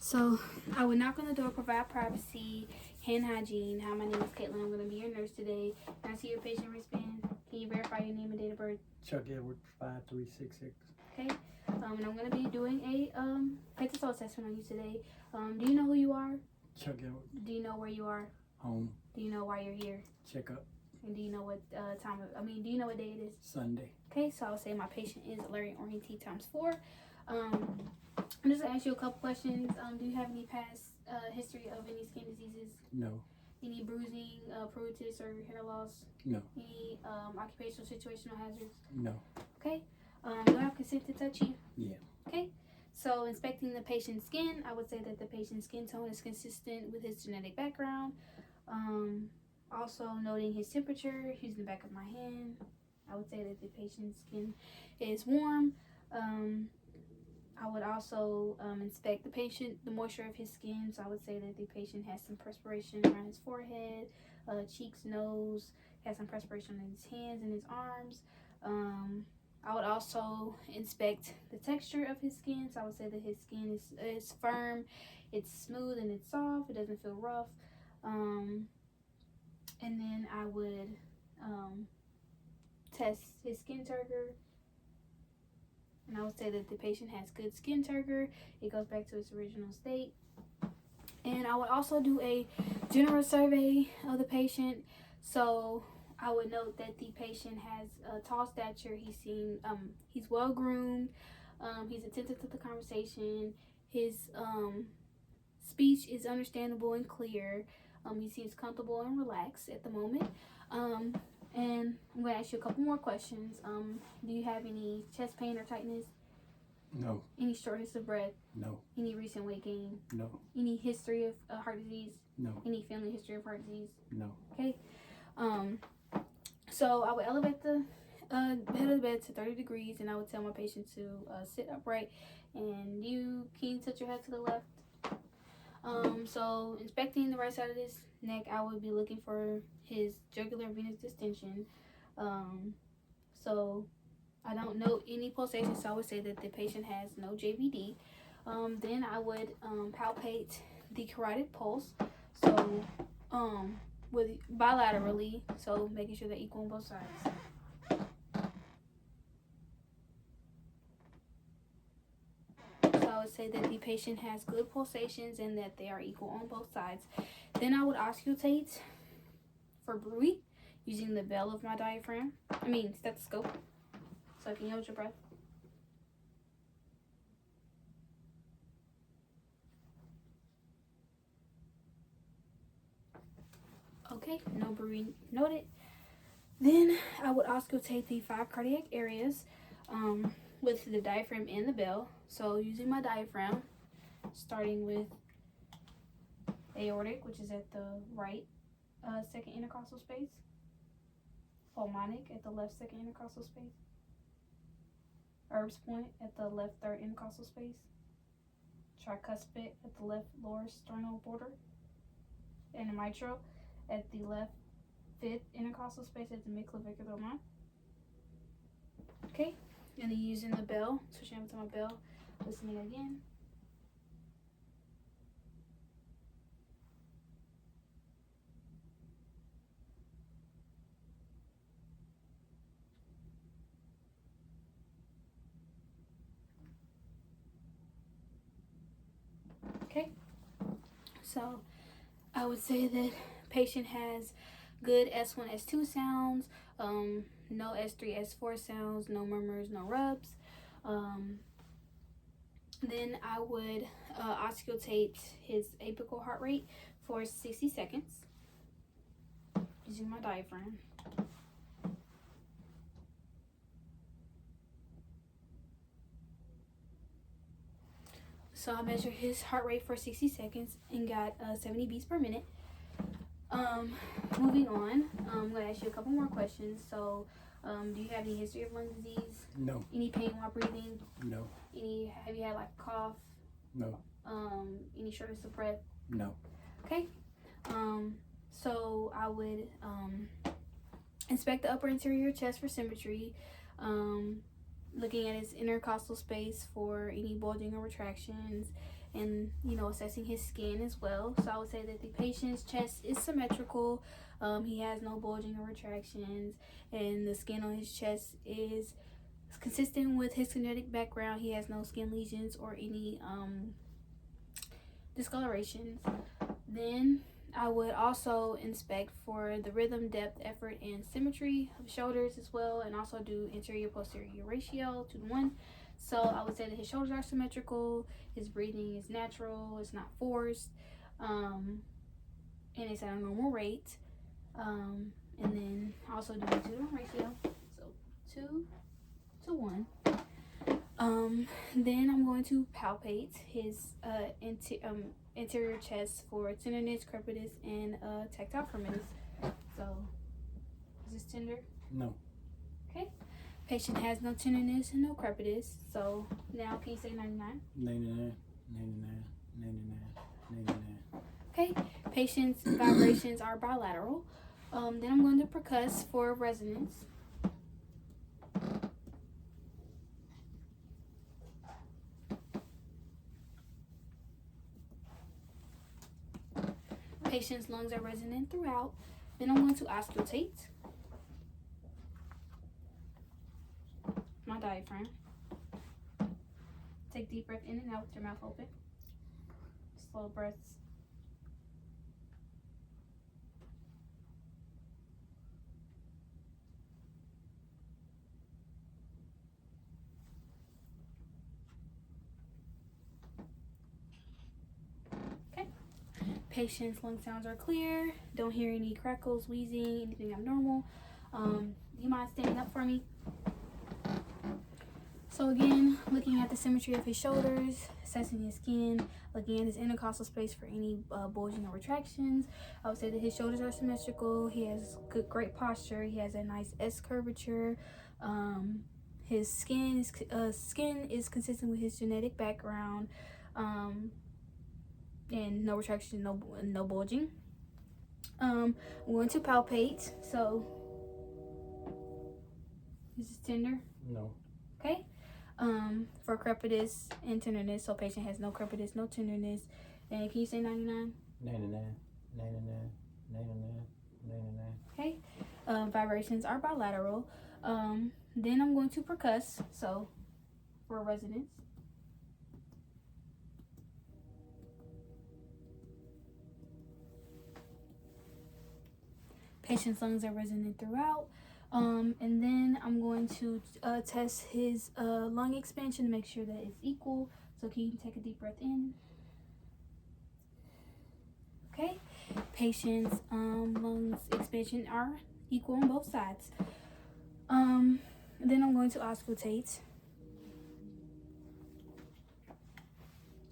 So I will knock on the door, provide privacy, hand hygiene. Hi, my name is Caitlin. I'm going to be your nurse today. Can I see your patient wristband? Can you verify your name and date of birth? Chuck Edwards, 5366. Okay. And I'm going to be doing a head-to-toe assessment on you today. Do you know who you are? Chuck Edwards. Do you know where you are? Home. Do you know why you're here? Check up. And do you know what do you know what day it is? Sunday. Okay, so I'll say my patient is Larry Orientee times 4. I'm just gonna ask you a couple questions. Do you have any past history of any skin diseases? No. Any bruising, pruritus, or hair loss? No. Any occupational situational hazards? No. Okay. Do I have consent to touch you? Yeah. Okay. So inspecting the patient's skin, I would say that the patient's skin tone is consistent with his genetic background. Also noting his temperature using the back of my hand, I would say that the patient's skin is warm. I would also inspect the moisture of his skin. So I would say that the patient has some perspiration around his forehead, cheeks, nose, has some perspiration on his hands and his arms. I would also inspect the texture of his skin. So I would say that his skin is firm, it's smooth, and it's soft. It doesn't feel rough. And then I would test his skin turgor. And I would say that the patient has good skin turgor. It goes back to its original state. And I would also do a general survey of the patient. So I would note that the patient has a tall stature. He's well groomed. He's attentive to the conversation. His speech is understandable and clear. He seems comfortable and relaxed at the moment. And I'm going to ask you a couple more questions. Do you have any chest pain or tightness? No. Any shortness of breath? No. Any recent weight gain? No. Any history of heart disease? No. Any family history of heart disease? No. Okay. So I would elevate the head of the bed to 30 degrees, and I would tell my patient to sit upright. And can you tilt your head to the left? So inspecting the right side of his neck, I would be looking for his jugular venous distension. So I don't note any pulsation, so I would say that the patient has no JVD. Then I would palpate the carotid pulse, so with bilaterally, so making sure they're equal on both sides. I would say that the patient has good pulsations and that they are equal on both sides. Then I would auscultate for breathing using the bell of my stethoscope. So can you hold your breath? Okay, no breathing noted. Then I would auscultate the 5 cardiac areas with the diaphragm and the bell. So using my diaphragm, starting with aortic, which is at the right second intercostal space, pulmonic at the left second intercostal space, Erb's point at the left third intercostal space, tricuspid at the left lower sternal border, and the mitral at the left fifth intercostal space at the midclavicular line. Okay, and then using the bell, switching over to my bell, listening again. Okay, so I would say that patient has good S1, S2 sounds, no S3, S4 sounds, no murmurs, no rubs. Then I would auscultate his apical heart rate for 60 seconds using my diaphragm. So I measured his heart rate for 60 seconds and got 70 beats per minute. Moving on, I'm going to ask you a couple more questions. So, do you have any history of lung disease? No. Any pain while breathing? No. Have you had like a cough? No. Any shortness of breath? No. Okay. So I would inspect the upper interior chest for symmetry. Looking at his intercostal space for any bulging or retractions, and, you know, assessing his skin as well. So I would say that the patient's chest is symmetrical. He has no bulging or retractions, and the skin on his chest is consistent with his genetic background. He has no skin lesions or any discolorations. Then I would also inspect for the rhythm, depth, effort, and symmetry of shoulders as well, and also do interior posterior ratio 2 to 1. So I would say that his shoulders are symmetrical, his breathing is natural, it's not forced, and it's at a normal rate. And then also do a 2 to 1 ratio, so 2 to 1. Then I'm going to palpate his interior chest for tenderness, crepitus, and tactile firmness. So, is this tender? No. Okay. Patient has no tenderness and no crepitus. So, now can you say 99? 99, 99, 99, 99. Okay. Patient's vibrations are bilateral. Then I'm going to percuss for resonance. Patient's lungs are resonant throughout. Then I'm going to auscultate my diaphragm. Take deep breath in and out with your mouth open. Slow breaths. Okay. Patient's lung sounds are clear. Don't hear any crackles, wheezing, anything abnormal. Do you mind standing up for me? So again, looking at the symmetry of his shoulders, assessing his skin, looking at his intercostal space for any bulging or retractions. I would say that his shoulders are symmetrical. He has great posture. He has a nice S curvature. His skin is consistent with his genetic background, and no retraction, no bulging. I'm going to palpate. So, is this tender? No. Okay. For crepitus and tenderness, so patient has no crepitus, no tenderness. And can you say 99? 99, 99, 99, 99. Okay. Vibrations are bilateral. Then I'm going to percuss, so for resonance. Patient's lungs are resonant throughout. And then I'm going to test his lung expansion to make sure that it's equal. So can you take a deep breath in? Okay. Patient's lungs expansion are equal on both sides. Then I'm going to auscultate.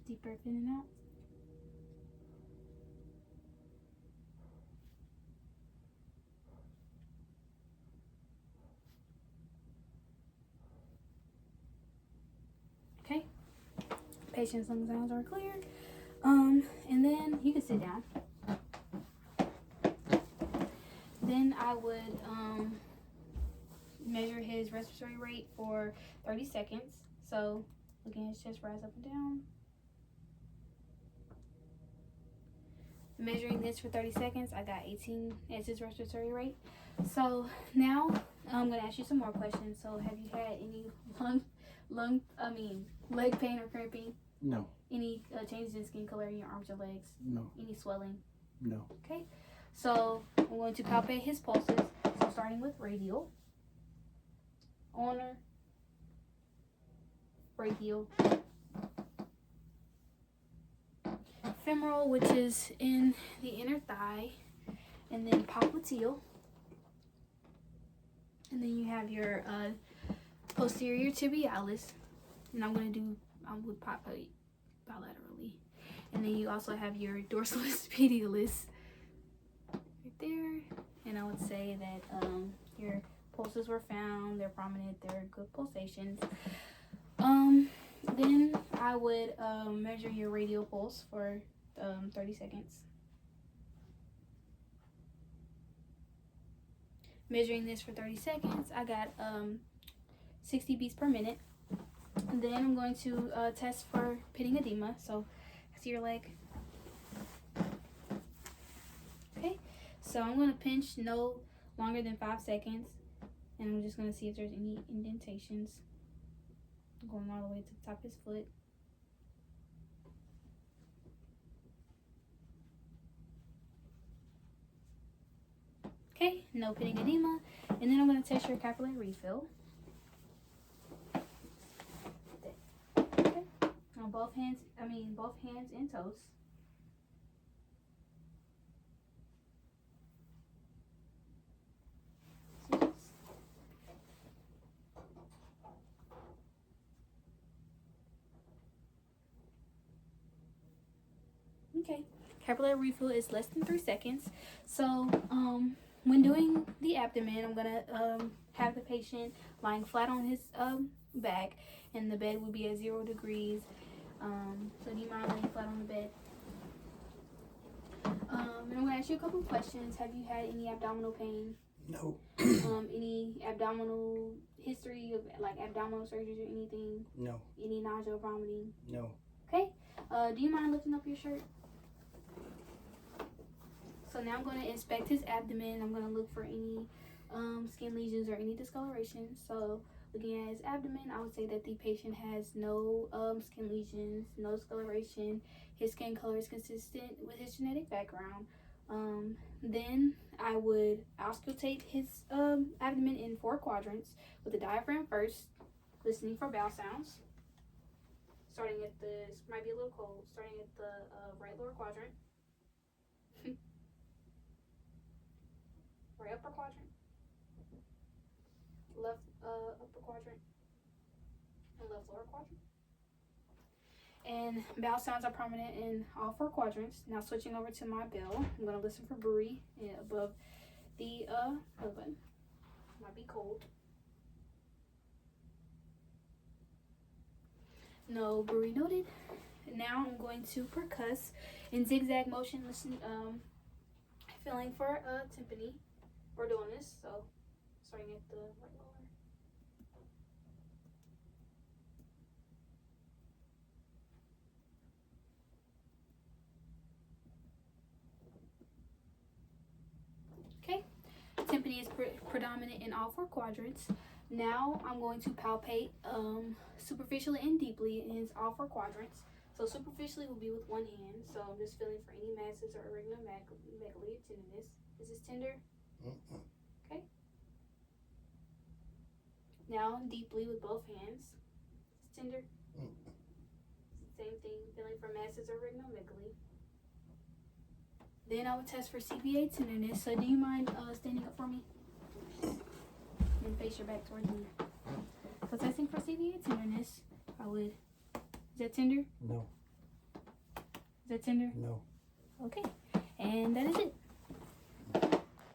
Deep breath in and out. Okay. Patient's lung sounds are clear. And then you can sit down. Then I would measure his respiratory rate for 30 seconds. So looking at his chest rise up and down. Measuring this for 30 seconds, I got 18 as his respiratory rate. So now I'm gonna ask you some more questions. So have you had any leg pain or cramping? No. Any changes in skin color in your arms or legs? No. Any swelling? No. Okay. So I'm going to palpate his pulses. So starting with radial, ulnar, brachial, femoral, which is in the inner thigh, and then popliteal. And then you have your posterior tibialis, and I would palpate bilaterally. And then you also have your dorsalis medialis right there. And I would say that your pulses were found, they're prominent, they're good pulsations. Then I would measure your radial pulse for 30 seconds. Measuring this for 30 seconds, I got 60 beats per minute. And then I'm going to test for pitting edema. So See your leg? Okay, so I'm going to pinch no longer than 5 seconds. And I'm just going to see if there's any indentations. Going all the way to the top of his foot. Okay, no pitting edema. And then I'm going to test your capillary refill. Okay, on both hands and toes. Okay, capillary refill is less than 3 seconds. So, when doing the abdomen, I'm gonna have the patient lying flat on his back, and the bed will be at 0 degrees. So do you mind laying flat on the bed? And I'm gonna ask you a couple of questions. Have you had any abdominal pain? No. Any abdominal history of like abdominal surgeries or anything? No. Any nausea or vomiting? No. Okay. Do you mind lifting up your shirt? So now I'm going to inspect his abdomen. I'm going to look for any skin lesions or any discoloration. So looking at his abdomen, I would say that the patient has no skin lesions, no discoloration. His skin color is consistent with his genetic background. Then I would auscultate his abdomen in 4 quadrants with the diaphragm first, listening for bowel sounds. Starting at the, might be a little cold, starting at the right lower quadrant. Right upper quadrant, left upper quadrant, and left lower quadrant. And bowel sounds are prominent in all 4 quadrants. Now switching over to my bell, I'm going to listen for bruit above the belly button. Might be cold. No bruit noted. Now I'm going to percuss in zigzag motion, listening, feeling for tympani. We're doing this, so starting at the right lower. Okay, tympani is predominant in all 4 quadrants. Now I'm going to palpate superficially and deeply in all 4 quadrants. So superficially will be with one hand. So I'm just feeling for any masses or irregular megaly or tenderness. Is this tender? Okay. Now deeply with both hands. Is this tender? Same thing, feeling for masses or rhinomegaly. Then I would test for CVA tenderness. So do you mind standing up for me? And face your back towards me. So testing for CVA tenderness, I would. Is that tender? No. Is that tender? No. Okay. And that is it.